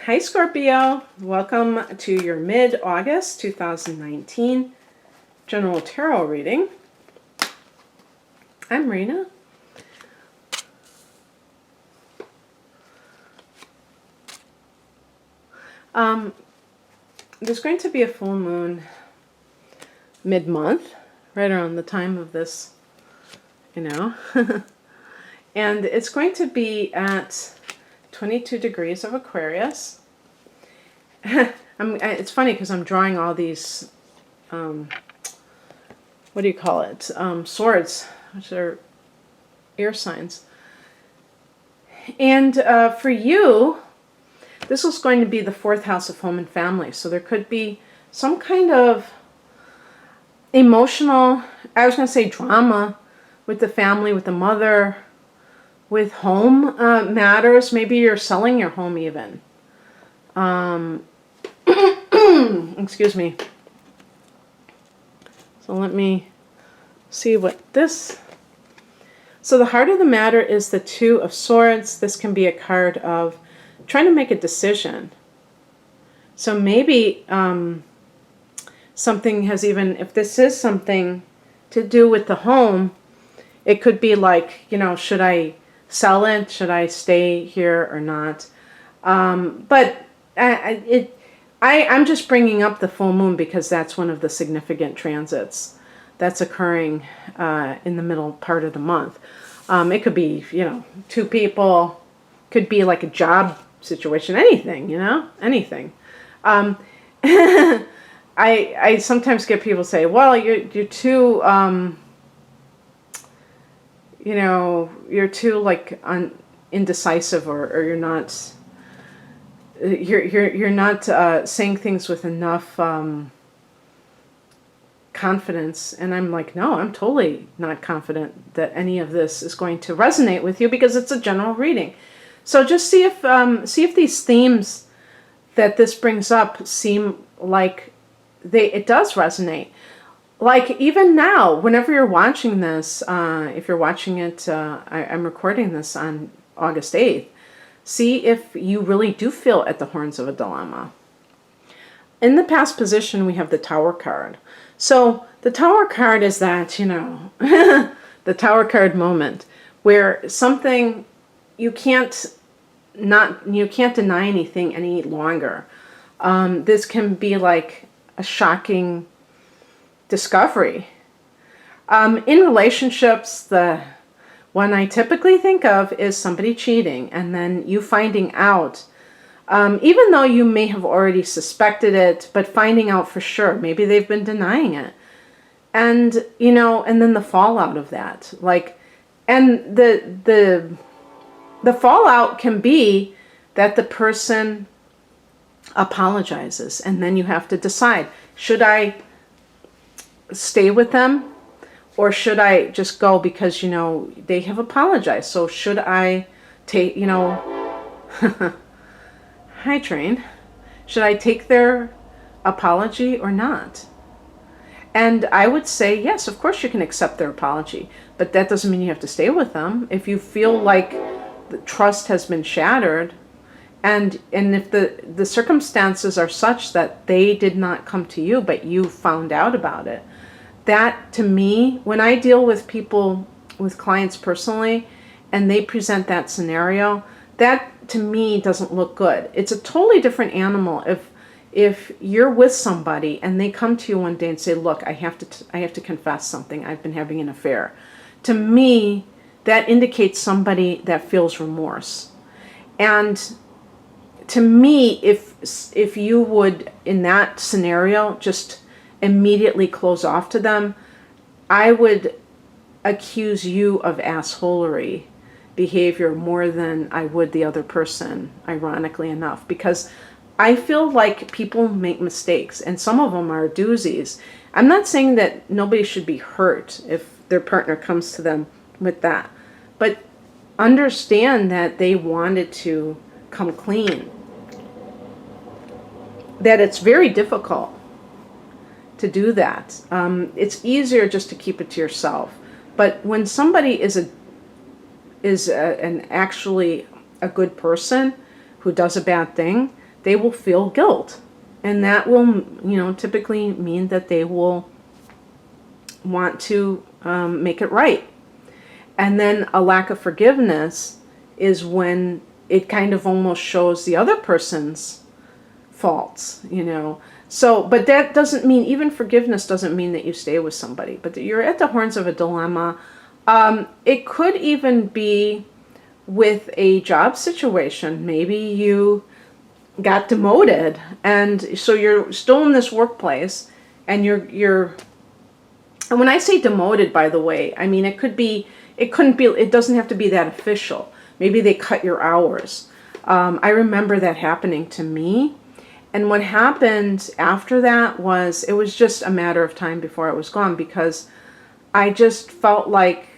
Hi Scorpio, welcome to your mid-August 2019 general tarot reading. I'm Rena. There's going to be a full moon mid-month, right around the time of this, and it's going to be at 22 degrees of Aquarius. It's funny because I'm drawing all these, what do you call it? Swords, which are air signs. And for you, this is going to be the fourth house of home and family. So there could be some kind of emotional, I was going to say drama with the family, with the mother, with home matters. Maybe you're selling your home even. Excuse me. So let me see what this... So the heart of the matter is the Two of Swords. This can be a card of trying to make a decision. So maybe something has even, if this is something to do with the home, it could be like, should I sell it? Should I stay here or not? But I'm just bringing up the full moon because that's one of the significant transits that's occurring in the middle part of the month. It could be, two people, could be like a job situation, anything, anything. I sometimes get people say, well, you're too, you're too like indecisive, or you're not, you're not saying things with enough confidence. And I'm like, no, I'm totally not confident that any of this is going to resonate with you because it's a general reading. So just see if these themes that this brings up seem like it does resonate. Like even now, whenever you're watching this, if you're watching it, I'm recording this on August 8th, see if you really do feel at the horns of a dilemma. In the past position, we have the Tower card. So the Tower card is that, the Tower card moment where something you can't deny anything any longer. This can be like a shocking discovery. In relationships, the one I typically think of is somebody cheating and then you finding out, even though you may have already suspected it, but finding out for sure. Maybe they've been denying it. And, and then the fallout of that. And the fallout can be that the person apologizes, and then you have to decide, should I stay with them or should I just go because, they have apologized? So should I take, hi train, should I take their apology or not? And I would say, yes, of course you can accept their apology, but that doesn't mean you have to stay with them. If you feel like the trust has been shattered, and if the circumstances are such that they did not come to you, but you found out about it, that to me, when I deal with people, with clients personally, and they present that scenario, that to me doesn't look good. It's a totally different animal if you're with somebody and they come to you one day and say, look, I have to confess something. I've been having an affair. To me, that indicates somebody that feels remorse. And to me, if you would, in that scenario, just immediately close off to them, I would accuse you of assholery behavior more than I would the other person, ironically enough, because I feel like people make mistakes, and some of them are doozies. I'm not saying that nobody should be hurt if their partner comes to them with that, but understand that they wanted to come clean. That it's very difficult to do that. It's easier just to keep it to yourself. But when somebody is actually a good person who does a bad thing, they will feel guilt. And that will, typically mean that they will want to make it right. And then a lack of forgiveness is when it kind of almost shows the other person's faults, So, but that doesn't mean, even forgiveness doesn't mean that you stay with somebody, but that you're at the horns of a dilemma. It could even be with a job situation. Maybe you got demoted, and so you're still in this workplace, and and when I say demoted, by the way, I mean it doesn't have to be that official. Maybe they cut your hours. I remember that happening to me. And what happened after that was, it was just a matter of time before I was gone, because I just felt like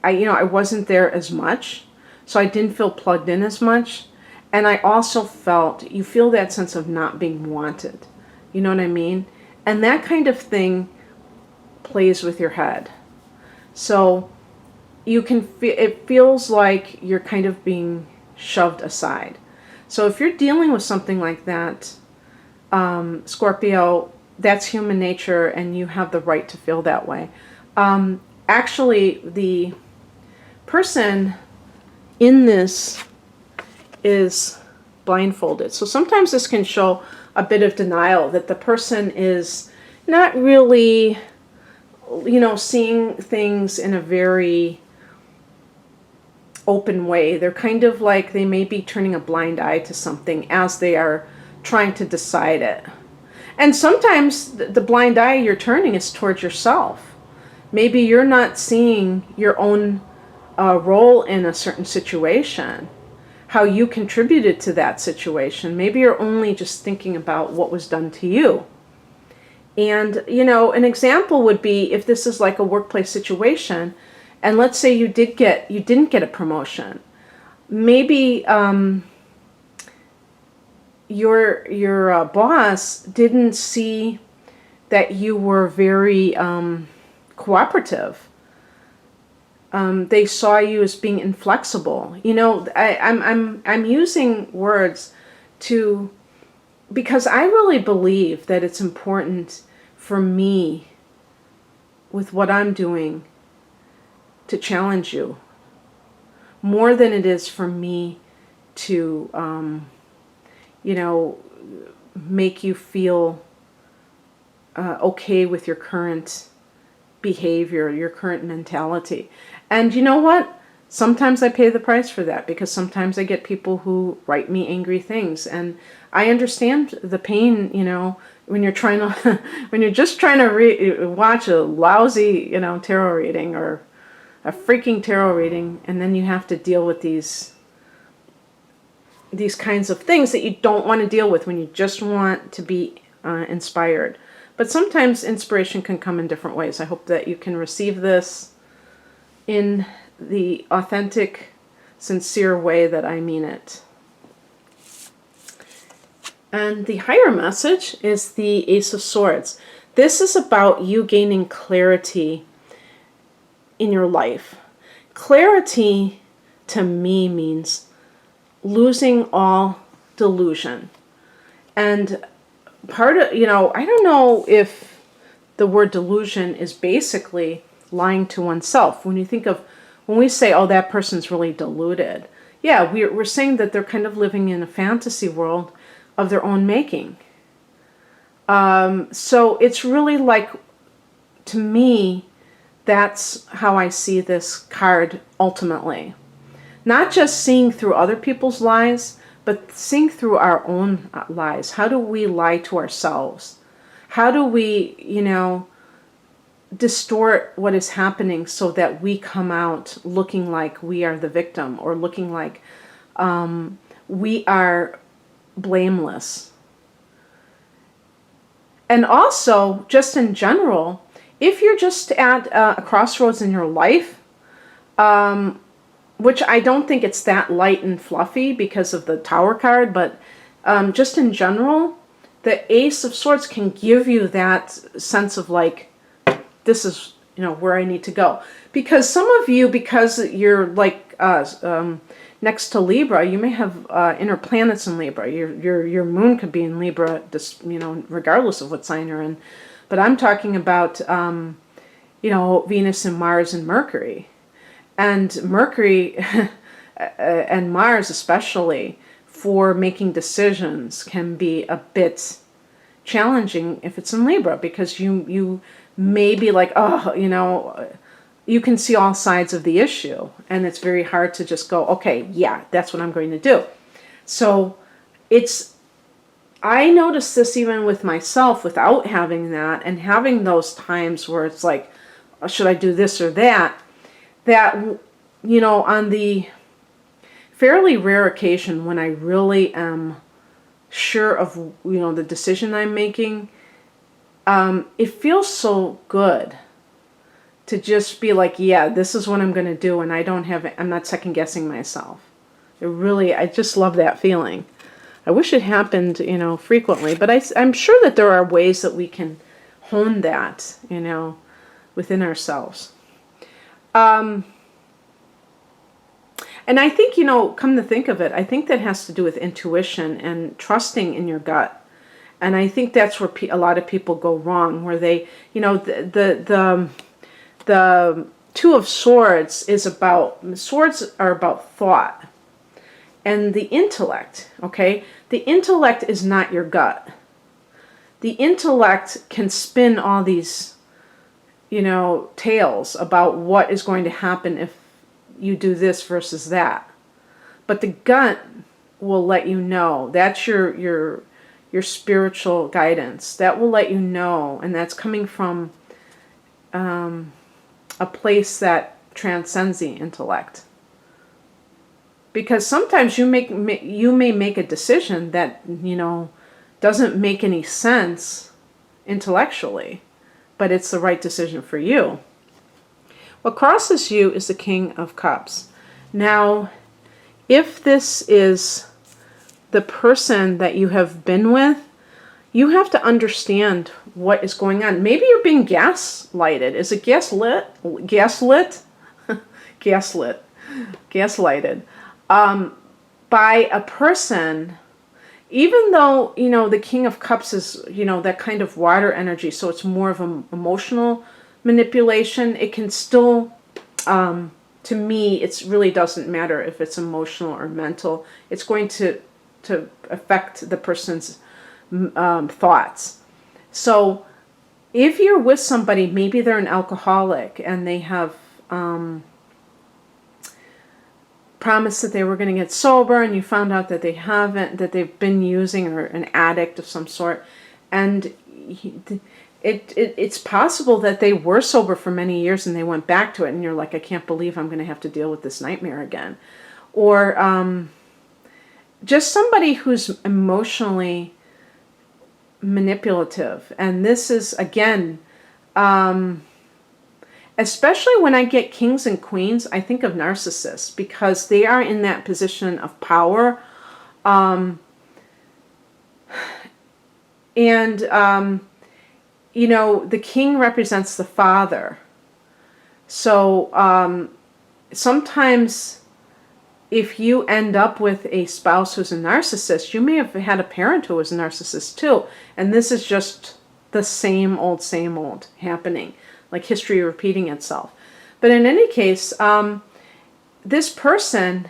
I wasn't there as much. So I didn't feel plugged in as much. And I also you feel that sense of not being wanted. You know what I mean? And that kind of thing plays with your head. So you can feel, it feels like you're kind of being shoved aside. So if you're dealing with something like that, Scorpio, that's human nature, and you have the right to feel that way. Actually, the person in this is blindfolded. So sometimes this can show a bit of denial, that the person is not really, seeing things in a very open way. They're kind of like, they may be turning a blind eye to something as they are trying to decide it. And sometimes the blind eye you're turning is towards yourself. Maybe you're not seeing your own role in a certain situation, how you contributed to that situation. Maybe you're only just thinking about what was done to you. And, an example would be if this is like a workplace situation, and let's say you didn't get a promotion. Maybe your boss didn't see that you were very cooperative. They saw you as being inflexible. I'm using words because I really believe that it's important for me, with what I'm doing, to challenge you more than it is for me to make you feel okay with your current behavior, your current mentality. And you know what? Sometimes I pay the price for that, because sometimes I get people who write me angry things, and I understand the pain, when you're trying to, when you're just trying to watch a lousy, tarot reading, or a freaking tarot reading, and then you have to deal with these kinds of things that you don't want to deal with when you just want to be inspired. But sometimes inspiration can come in different ways. I hope that you can receive this in the authentic, sincere way that I mean it. And the higher message is the Ace of Swords. This is about you gaining clarity in your life. Clarity to me means losing all delusion. And part of, I don't know if the word delusion is basically lying to oneself. When we say, oh, that person's really deluded. Yeah, we're saying that they're kind of living in a fantasy world of their own making. So it's really like, to me, that's how I see this card ultimately. Not just seeing through other people's lies, but seeing through our own lies. How do we lie to ourselves? How do we, distort what is happening so that we come out looking like we are the victim, or looking like we are blameless? And also, just in general, if you're just at a crossroads in your life, which I don't think it's that light and fluffy because of the Tower card, but just in general, the Ace of Swords can give you that sense of like, this is, where I need to go. Because some of you, because you're like next to Libra, you may have inner planets in Libra. Your moon could be in Libra, just, regardless of what sign you're in. But I'm talking about, Venus and Mars and Mercury. And Mercury and Mars especially for making decisions can be a bit challenging if it's in Libra, because you may be like, you can see all sides of the issue, and it's very hard to just go, okay, yeah, that's what I'm going to do. So I noticed this even with myself without having that, and having those times where it's like, should I do this or that, on the fairly rare occasion when I really am sure of, the decision I'm making, it feels so good to just be like, yeah, this is what I'm going to do, and I'm not second guessing myself. I just love that feeling. I wish it happened, frequently, but I'm sure that there are ways that we can hone that, within ourselves. And I think, come to think of it, I think that has to do with intuition and trusting in your gut. And I think that's where a lot of people go wrong, where they, the Two of Swords swords are about thought and the intellect, okay? The intellect is not your gut. The intellect can spin all these, tales about what is going to happen if you do this versus that. But the gut will let you know. That's your spiritual guidance. That will let you know, and that's coming from a place that transcends the intellect. Because sometimes you may make a decision that, doesn't make any sense intellectually, but it's the right decision for you. What crosses you is the King of Cups. Now, if this is the person that you have been with, you have to understand what is going on. Maybe you're being gaslighted. Is it gaslit? Gaslighted. By a person, even though, the King of Cups is, that kind of water energy, so it's more of an emotional manipulation. It can still, to me, it really doesn't matter if it's emotional or mental. It's going to affect the person's thoughts. So if you're with somebody, maybe they're an alcoholic and they have promised that they were going to get sober, and you found out that they haven't, that they've been using, or an addict of some sort, and it's possible that they were sober for many years and they went back to it, and you're like, I can't believe I'm going to have to deal with this nightmare again. Or just somebody who's emotionally manipulative. And this is, again, especially when I get kings and queens, I think of narcissists, because they are in that position of power. The king represents the father. So sometimes if you end up with a spouse who's a narcissist, you may have had a parent who was a narcissist too. And this is just the same old happening, like history repeating itself. But in any case, this person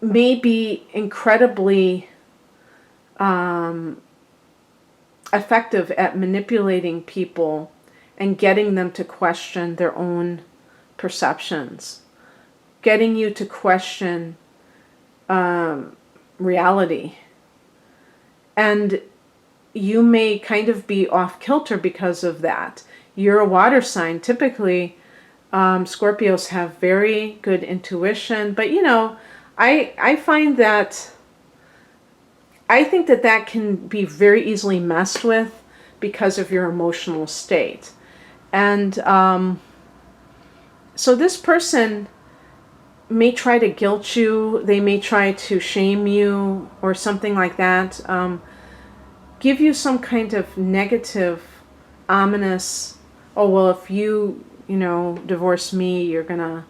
may be incredibly effective at manipulating people and getting them to question their own perceptions, getting you to question reality. And you may kind of be off kilter because of that. You're a water sign. Typically, Scorpios have very good intuition, but I find that I think that can be very easily messed with because of your emotional state. And so this person may try to guilt you, they may try to shame you or something like that, give you some kind of negative, ominous, oh, well, if you divorce me, you're gonna,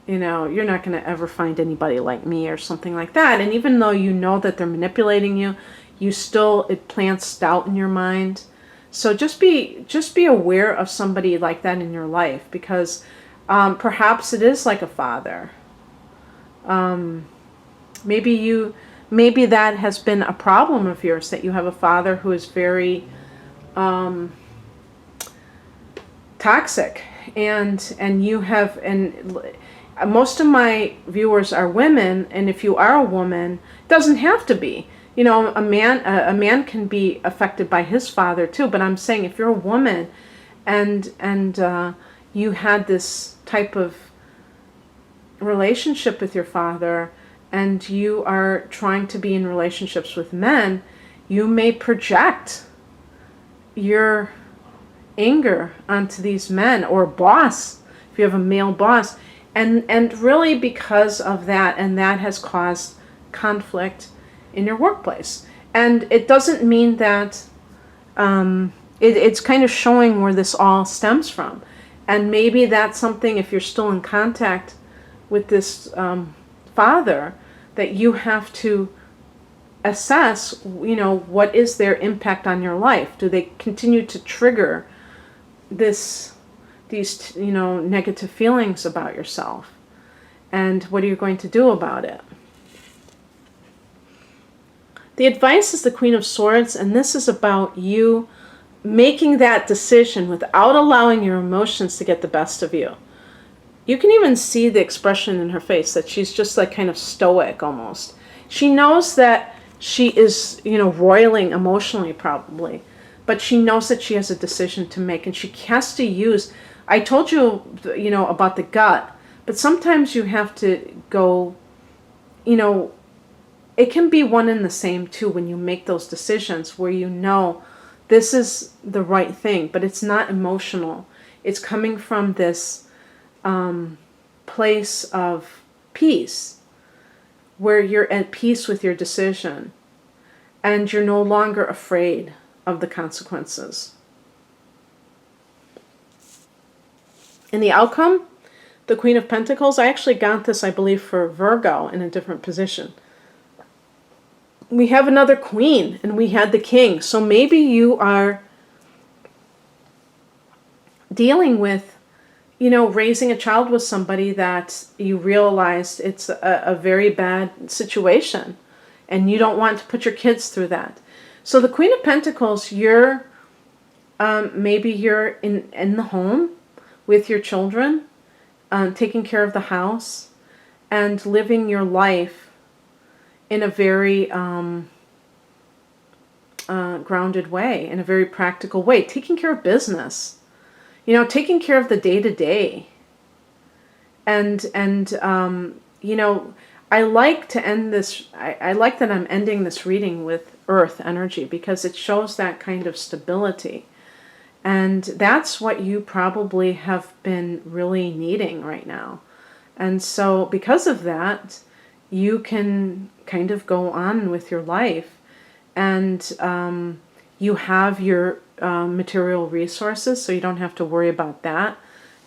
you know, you're not going to ever find anybody like me or something like that. And even though you know that they're manipulating you, it plants doubt in your mind. So just be aware of somebody like that in your life, because perhaps it is like a father. Maybe that has been a problem of yours, that you have a father who is very toxic, and most of my viewers are women, and if you are a woman, it doesn't have to be. You know, a man can be affected by his father too. But I'm saying, if you're a woman, and you had this type of relationship with your father, and you are trying to be in relationships with men, you may project your anger onto these men, or boss, if you have a male boss, and really because of that, and that has caused conflict in your workplace. And it doesn't mean that it's kind of showing where this all stems from. And maybe that's something, if you're still in contact with this father, that you have to assess, you know, what is their impact on your life? Do they continue to trigger these, you know, negative feelings about yourself? And what are you going to do about it? The advice is the Queen of Swords, and this is about you making that decision without allowing your emotions to get the best of you. You can even see the expression in her face, that she's just like kind of stoic almost. She knows that she is, you know, roiling emotionally probably, but she knows that she has a decision to make, and she has to use, I told you, you know, about the gut, but sometimes you have to go, you know, it can be one and the same too, when you make those decisions where you know this is the right thing, but it's not emotional. It's coming from this place of peace, where you're at peace with your decision, and you're no longer afraid of the consequences. In the outcome, the Queen of Pentacles, I actually got this, I believe, for Virgo in a different position. We have another queen, and we had the king. So maybe you are dealing with, you know, raising a child with somebody that you realized it's a very bad situation, and you don't want to put your kids through that. So the Queen of Pentacles, maybe you're in the home with your children, taking care of the house, and living your life in a very grounded way, in a very practical way, taking care of business, you know, taking care of the day-to-day. And you know, I like to end this, I like that I'm ending this reading with Earth energy, because it shows that kind of stability. And that's what you probably have been really needing right now. And so because of that, you can kind of go on with your life, and you have your material resources, so you don't have to worry about that.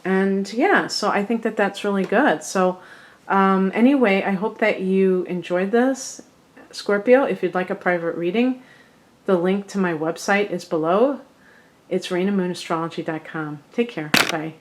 And yeah, so I think that that's really good. So anyway, I hope that you enjoyed this, Scorpio. If you'd like a private reading, the link to my website is below. It's rainamoonastrology.com. Take care. Bye.